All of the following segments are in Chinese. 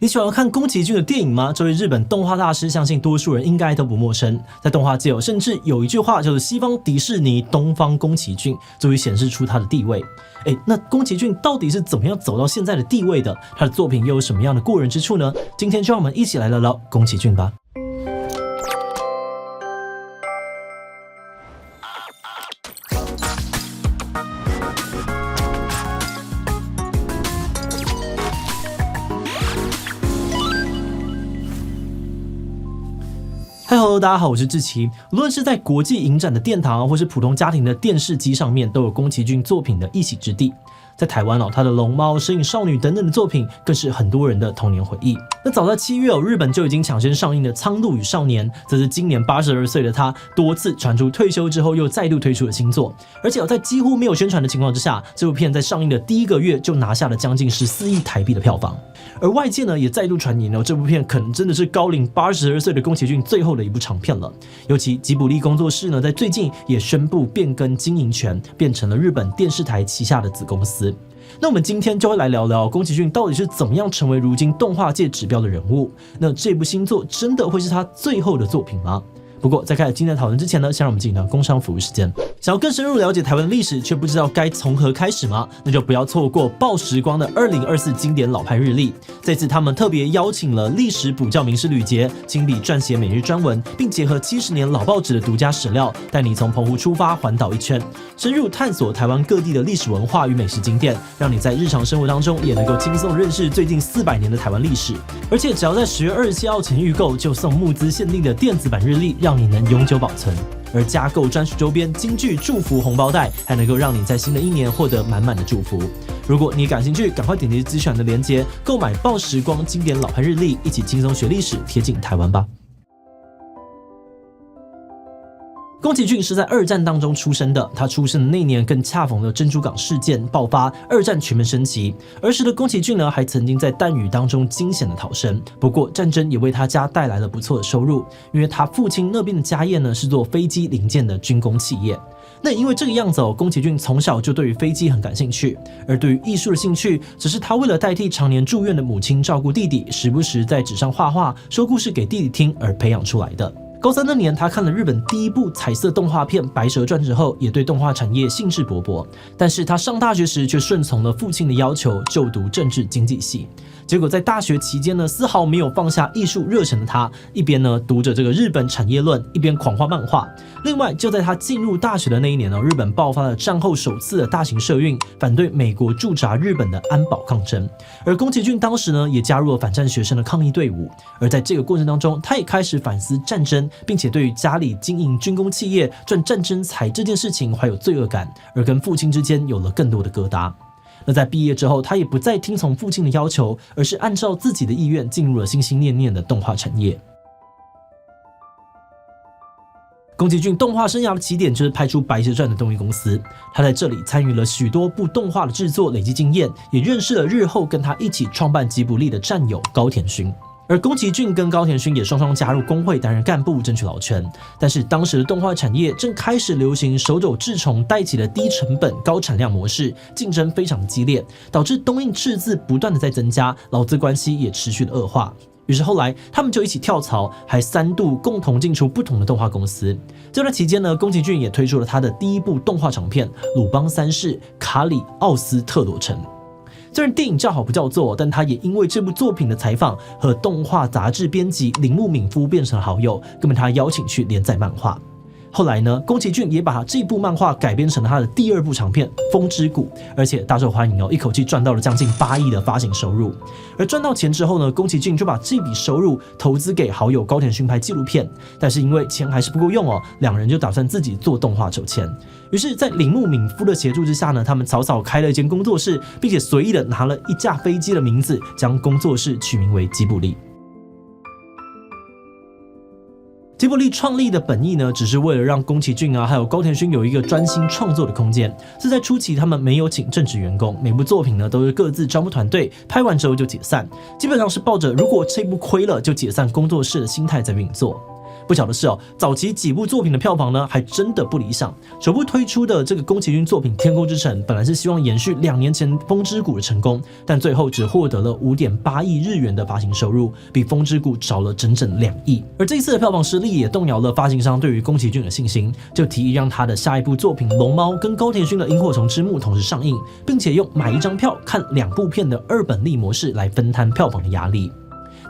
你喜欢看宫崎骏的电影吗？这位日本动画大师，相信多数人应该都不陌生。在动画界甚至有一句话叫做"西方迪士尼，东方宫崎骏"，足以显示出他的地位。那宫崎骏到底是怎么样走到现在的地位的？他的作品又有什么样的过人之处呢？今天就让我们一起来聊聊宫崎骏吧。Hello， 大家好，我是志奇。无论是在国际影展的殿堂，或是普通家庭的电视机上面，都有宫崎骏作品的一席之地。在台湾他的《龙猫》《神隐少女》等等的作品，更是很多人的童年回忆。那早在7月日本就已经抢先上映的《苍鹭与少年》，则是今年82岁的他多次传出退休之后又再度推出的新作。而且在几乎没有宣传的情况之下，这部片在上映的第一个月就拿下了将近14亿台币的票房。而外界也再度传言这部片可能真的是高龄82岁的宫崎骏最后的一部长片了。尤其吉卜力工作室在最近也宣布变更经营权，变成了日本电视台旗下的子公司。那我们今天就会来聊聊宫崎骏到底是怎么样成为如今动画界指标的人物。那这部新作真的会是他最后的作品吗？不过在开始今天的讨论之前先让我们进行工商服务时间。想要更深入了解台湾的历史，却不知道该从何开始吗？那就不要错过报时光的2024经典老派日历。这次他们特别邀请了历史补教名师吕杰亲笔撰写每日专文，并结合70年老报纸的独家史料，带你从澎湖出发环岛一圈，深入探索台湾各地的历史文化与美食景点，让你在日常生活当中也能够轻松认识最近400年的台湾历史。而且只要在10月27号前预购，就送募资限定的电子版日历，让你能永久保存。而加购专属周边京剧祝福红包袋，还能够让你在新的一年获得满满的祝福。如果你感兴趣，赶快点击资讯栏的连结，购买报时光经典老派日历，一起轻松学历史，贴近台湾吧。宫崎骏是在2战当中出生的，他出生的那年更恰逢了珍珠港事件爆发，2战全面升级。儿时的宫崎骏还曾经在弹雨当中惊险的逃生，不过战争也为他家带来了不错的收入，因为他父亲那边的家业是做飞机零件的军工企业。那因为这个样子宫崎骏从小就对于飞机很感兴趣，而对于艺术的兴趣，只是他为了代替常年住院的母亲照顾弟弟，时不时在纸上画画，说故事给弟弟听而培养出来的。高3那年，他看了日本第一部彩色动画片《白蛇传》之后，也对动画产业兴致勃勃。但是他上大学时却顺从了父亲的要求，就读政治经济系。结果在大学期间丝毫没有放下艺术热忱的他，一边读着这个日本产业论，一边狂画漫画。另外，就在他进入大学的那一年日本爆发了战后首次的大型社运，反对美国驻扎日本的安保抗争。而宫崎骏当时也加入了反战学生的抗议队伍。而在这个过程当中，他也开始反思战争，并且对于家里经营军工企业赚战争财这件事情怀有罪恶感，而跟父亲之间有了更多的疙瘩。那在毕业之后，他也不再听从父亲的要求，而是按照自己的意愿进入了心心念念的动画产业。宫崎骏动画生涯的起点就是拍出《白蛇传》的动力公司，他在这里参与了许多部动画的制作，累积经验，也认识了日后跟他一起创办吉卜力的战友高田勋。而宫崎骏跟高田勋也双双加入工会担任干部，争取劳权。但是当时的动画产业正开始流行手冢治虫带起了低成本高产量模式，竞争非常激烈，导致东映赤字不断的在增加，劳资关系也持续的恶化。于是后来他们就一起跳槽，还3度共同进出不同的动画公司。这段期间宫崎骏也推出了他的第一部动画长片《鲁邦三世卡里奥斯特罗城》。虽然电影叫好不叫座，但他也因为这部作品的采访和动画杂志编辑铃木敏夫变成了好友，更被他邀请去连载漫画。后来宫崎骏也把这部漫画改编成了他的第2部长片《风之谷》，而且大受欢迎一口气赚到了将近8亿的发行收入。而赚到钱之后宫崎骏就把这笔收入投资给好友高田勋拍纪录片，但是因为钱还是不够用两人就打算自己做动画筹钱。于是在铃木敏夫的协助之下他们草草开了一间工作室，并且随意的拿了一架飞机的名字，将工作室取名为吉卜力。吉卜力创立的本意只是为了让宫崎骏还有高田勋有一个专心创作的空间。是在初期他们没有请正职员工，每部作品都是各自招募团队，拍完之后就解散，基本上是抱着如果这部亏了就解散工作室的心态在运作。不巧的是早期几部作品的票房呢，还真的不理想。首部推出的这个宫崎骏作品《天空之城》，本来是希望延续2年前《风之谷》的成功，但最后只获得了5.8亿日元的发行收入，比《风之谷》少了整整2亿。而这一次的票房失利也动摇了发行商对于宫崎骏的信心，就提议让他的下一部作品《龙猫》跟高田勋的《萤火虫之墓》同时上映，并且用买1张票看2部片的2本利模式来分摊票房的压力。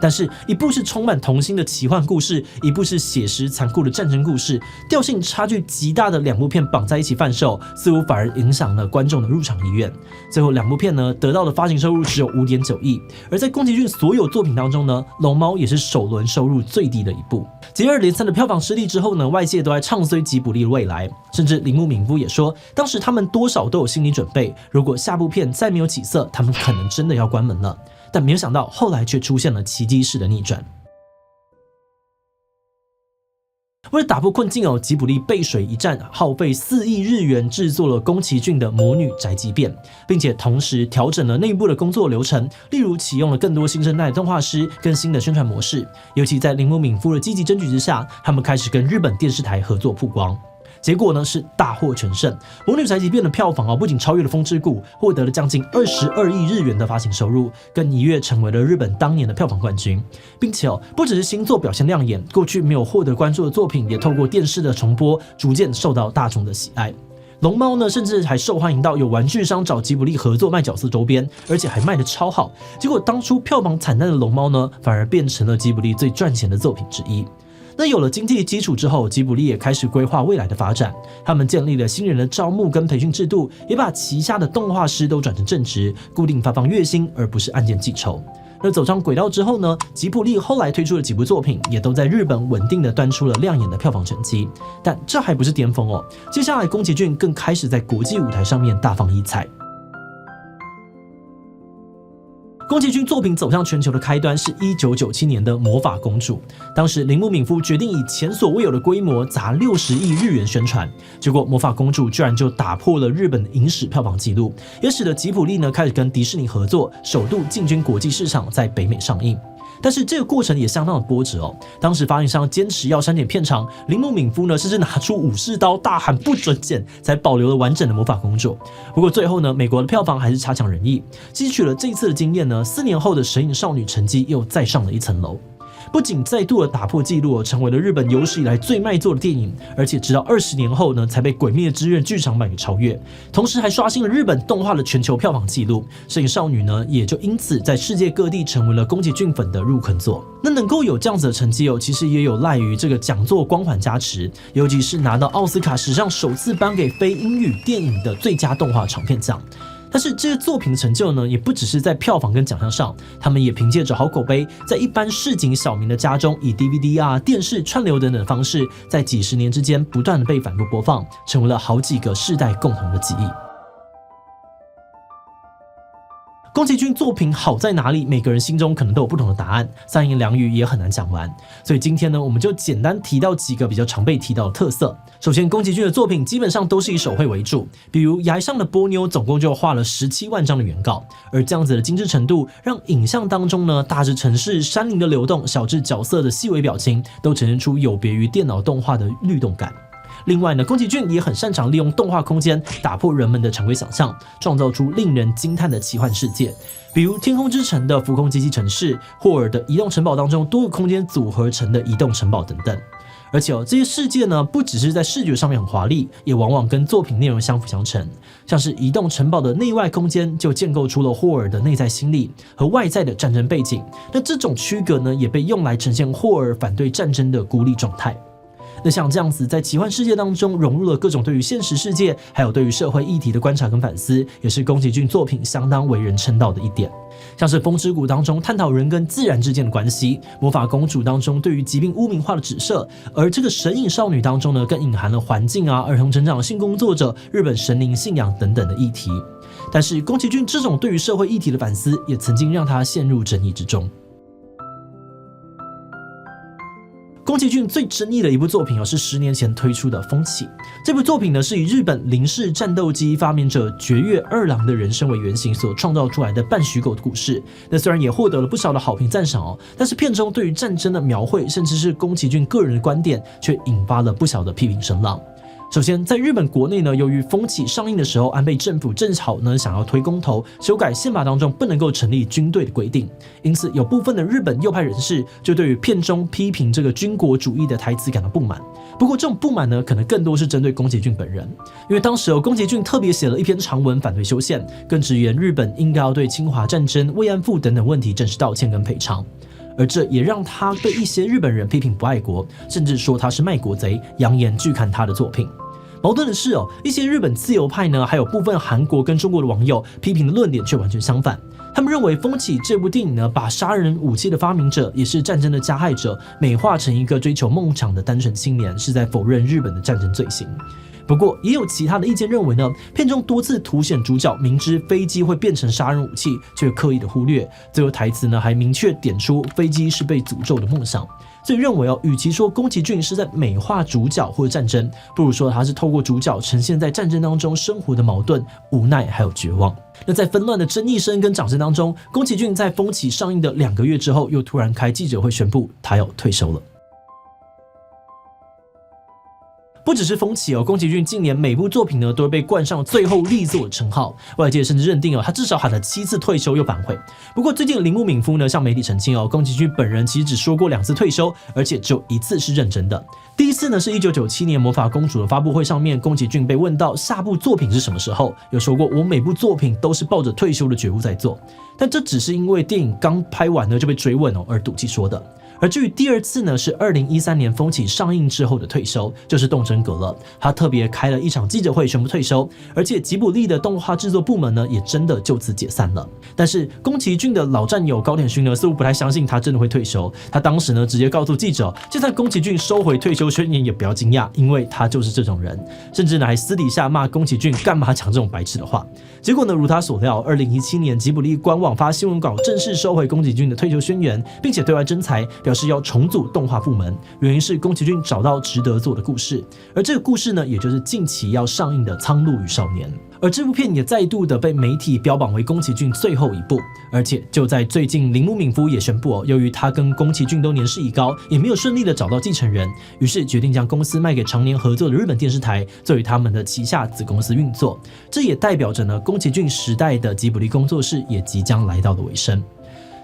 但是，一部是充满童心的奇幻故事，一部是写实残酷的战争故事，调性差距极大的2部片绑在一起贩售，似乎反而影响了观众的入场意愿。最后2部片呢，得到的发行收入只有5.9亿，而在宫崎骏所有作品当中呢，《龙猫》也是首轮收入最低的一部。接二连三的票房失利之后呢，外界都在唱衰吉卜力的未来，甚至铃木敏夫也说，当时他们多少都有心理准备，如果下部片再没有起色，他们可能真的要关门了。但没有想到，后来却出现了奇迹式的逆转。为了打破困境吉卜力背水一战，耗费4亿日元制作了宫崎骏的《魔女宅急便》，并且同时调整了内部的工作流程，例如启用了更多新生代的动画师跟新的宣传模式。尤其在铃木敏夫的积极争取之下，他们开始跟日本电视台合作曝光。结果呢是大获全胜，《魔女宅急便》的票房不仅超越了《风之谷》，获得了将近22亿日元的发行收入，更一跃成为了日本当年的票房冠军。并且不只是新作表现亮眼，过去没有获得关注的作品，也透过电视的重播，逐渐受到大众的喜爱。龙猫呢，甚至还受欢迎到有玩具商找吉卜力合作卖角色周边，而且还卖得超好。结果当初票房惨淡的龙猫呢，反而变成了吉卜力最赚钱的作品之一。那有了经济基础之后，吉卜力也开始规划未来的发展。他们建立了新人的招募跟培训制度，也把旗下的动画师都转成正职，固定发放月薪，而不是按件计酬。那走上轨道之后呢，吉卜力后来推出的几部作品，也都在日本稳定的端出了亮眼的票房成绩。但这还不是巅峰接下来宫崎骏更开始在国际舞台上面大放异彩。宫崎骏作品走向全球的开端是1997年的《魔法公主》，当时铃木敏夫决定以前所未有的规模砸60亿日元宣传，结果《魔法公主》居然就打破了日本的影史票房纪录，也使得吉卜力呢开始跟迪士尼合作，首度进军国际市场，在北美上映。但是这个过程也相当的波折当时发行商坚持要删减片长，铃木敏夫呢甚至拿出武士刀大喊不准剪，才保留了完整的魔法公主。不过最后呢，美国的票房还是差强人意，吸取了这一次的经验呢，4年后的神隐少女成绩又再上了一层楼。不仅再度的打破纪录，成为了日本有史以来最卖座的电影，而且直到20年后呢，才被《鬼灭之刃》剧场版给超越，同时还刷新了日本动画的全球票房纪录。神隐少女呢，也就因此在世界各地成为了宫崎骏粉的入坑作。那能够有这样子的成绩其实也有赖于这个讲座光环加持，尤其是拿到奥斯卡史上首次颁给非英语电影的最佳动画长片奖。但是这些作品的成就呢，也不只是在票房跟奖项上，他们也凭借着好口碑，在一般市井小民的家中，以 DVD 电视串流等等的方式，在几十年之间不断的被反复播放，成为了好几个世代共同的记忆。宫崎骏作品好在哪里？每个人心中可能都有不同的答案，三言两语也很难讲完。所以今天呢，我们就简单提到几个比较常被提到的特色。首先，宫崎骏的作品基本上都是以手绘为主，比如《崖上的波妞》总共就画了17万张的原稿，而这样子的精致程度，让影像当中呢，大至城市山林的流动，小至角色的细微表情，都呈现出有别于电脑动画的律动感。另外呢，宫崎骏也很擅长利用动画空间打破人们的常规想象，创造出令人惊叹的奇幻世界，比如《天空之城》的浮空机器城市，霍尔的移动城堡当中多个空间组合成的移动城堡等等。而且这些世界呢，不只是在视觉上面很华丽，也往往跟作品内容相辅相成。像是移动城堡的内外空间，就建构出了霍尔的内在心理和外在的战争背景。那这种区隔呢，也被用来呈现霍尔反对战争的孤立状态。那像这样子，在奇幻世界当中融入了各种对于现实世界，还有对于社会议题的观察跟反思，也是宫崎骏作品相当为人称道的一点。像是《风之谷》当中探讨人跟自然之间的关系，《魔法公主》当中对于疾病污名化的指涉，而这个《神隐少女》当中呢，更隐含了环境儿童成长、性工作者、日本神灵信仰等等的议题。但是宫崎骏这种对于社会议题的反思，也曾经让他陷入争议之中。宫崎骏最争议的一部作品是10年前推出的《风起》。这部作品呢，是以日本零式战斗机发明者绝月二郎的人生为原型所创造出来的半虚构的故事。那虽然也获得了不少的好评赞赏但是片中对于战争的描绘，甚至是宫崎骏个人的观点，却引发了不小的批评声浪。首先，在日本国内呢，由于《风起》上映的时候，安倍政府正好呢想要推公投，修改宪法当中不能够成立军队的规定，因此有部分的日本右派人士就对于片中批评这个军国主义的台词感到不满。不过这种不满呢，可能更多是针对宫崎骏本人，因为当时宫崎骏特别写了一篇长文反对修宪，更直言日本应该要对侵华战争、慰安妇等等问题正式道歉跟赔偿。而这也让他被一些日本人批评不爱国，甚至说他是卖国贼，扬言拒看他的作品。矛盾的是一些日本自由派呢，还有部分韩国跟中国的网友批评的论点却完全相反。他们认为《风起》这部电影呢，把杀人武器的发明者，也是战争的加害者，美化成一个追求梦想的单纯青年，是在否认日本的战争罪行。不过，也有其他的意见认为呢，片中多次凸显主角明知飞机会变成杀人武器，却刻意的忽略。最后台词呢，还明确点出飞机是被诅咒的梦想。所以认为与其说宫崎骏是在美化主角或者战争，不如说他是透过主角呈现在战争当中生活的矛盾、无奈还有绝望。那在纷乱的争议声跟掌声当中，宫崎骏在《风起》上映的2个月之后，又突然开记者会宣布他要退休了。不只是风起宫崎骏近年每部作品呢都被冠上最后力作的称号，外界甚至认定他至少喊了7次退休又反悔。不过最近铃木敏夫呢向媒体澄清宫崎骏本人其实只说过2次退休，而且只有1次是认真的。第一次呢是1997年魔法公主的发布会上面，宫崎骏被问到下部作品是什么时候，有说过我每部作品都是抱着退休的觉悟在做，但这只是因为电影刚拍完呢就被追问而赌气说的。而至于第2次呢，是2013年《风起》上映之后的退休，就是动真格了。他特别开了一场记者会宣布退休，而且吉卜力的动画制作部门呢，也真的就此解散了。但是宫崎骏的老战友高田勋呢，似乎不太相信他真的会退休。他当时呢，直接告诉记者，就算宫崎骏收回退休宣言，也不要惊讶，因为他就是这种人。甚至呢，还私底下骂宫崎骏干嘛讲这种白痴的话。结果呢，如他所料，2017年吉卜力官网发新闻稿，正式收回宫崎骏的退休宣言，并且对外征才，表示要重组动画部门，原因是宫崎骏找到值得做的故事，而这个故事呢，也就是近期要上映的《苍鹭与少年》。而这部片也再度的被媒体标榜为宫崎骏最后一部，而且就在最近，铃木敏夫也宣布由于他跟宫崎骏都年事已高，也没有顺利的找到继承人，于是决定将公司卖给常年合作的日本电视台，作为他们的旗下子公司运作。这也代表着呢，宫崎骏时代的吉卜力工作室也即将来到了尾声。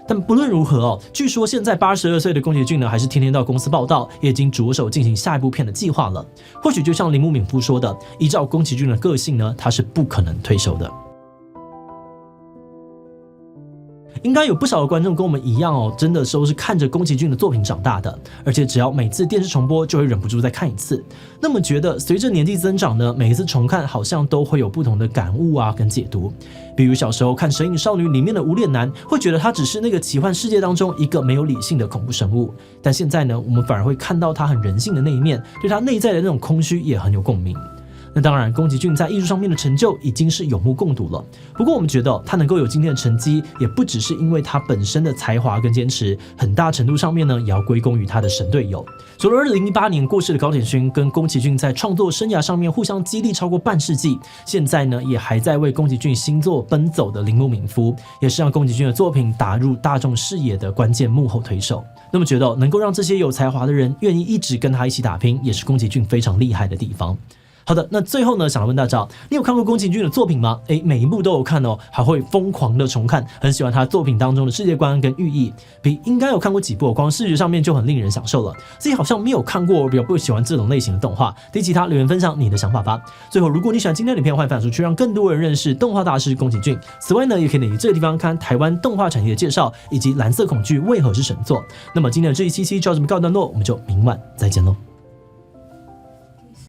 但不论如何据说现在82岁的宫崎骏呢，还是天天到公司报道，也已经着手进行下一部片的计划了。或许就像铃木敏夫说的，依照宫崎骏的个性呢，他是不可能退休的。应该有不少的观众跟我们一样真的都是看着宫崎骏的作品长大的，而且只要每次电视重播就会忍不住再看一次。那么觉得随着年纪增长呢，每一次重看好像都会有不同的感悟跟解读。比如小时候看《神隐少女》里面的无脸男，会觉得他只是那个奇幻世界当中一个没有理性的恐怖生物，但现在呢，我们反而会看到他很人性的那一面，对他内在的那种空虚也很有共鸣。那当然，宫崎骏在艺术上面的成就已经是有目共睹了。不过我们觉得他能够有今天的成绩，也不只是因为他本身的才华跟坚持，很大程度上面呢，也要归功于他的神队友。除了2018年过世的高田勋跟宫崎骏在创作生涯上面互相激励超过半世纪，现在呢也还在为宫崎骏新作奔走的铃木敏夫，也是让宫崎骏的作品打入大众视野的关键幕后推手。那么觉得能够让这些有才华的人愿意一直跟他一起打拼，也是宫崎骏非常厉害的地方。好的，那最后呢，想来问大家，你有看过宫崎骏的作品吗？每一部都有看还会疯狂的重看，很喜欢他作品当中的世界观跟寓意。应该有看过几部，光视觉上面就很令人享受了。自己好像没有看过，比较不喜欢这种类型的动画。提起他留言分享你的想法吧。最后，如果你喜欢今天的影片，欢迎分享出去，让更多人认识动画大师宫崎骏。此外呢，也可以点击这个地方看台湾动画产业的介绍，以及蓝色恐惧为何是神作。那么今天的这一期就要这么告一段落，我们就明晚再见喽。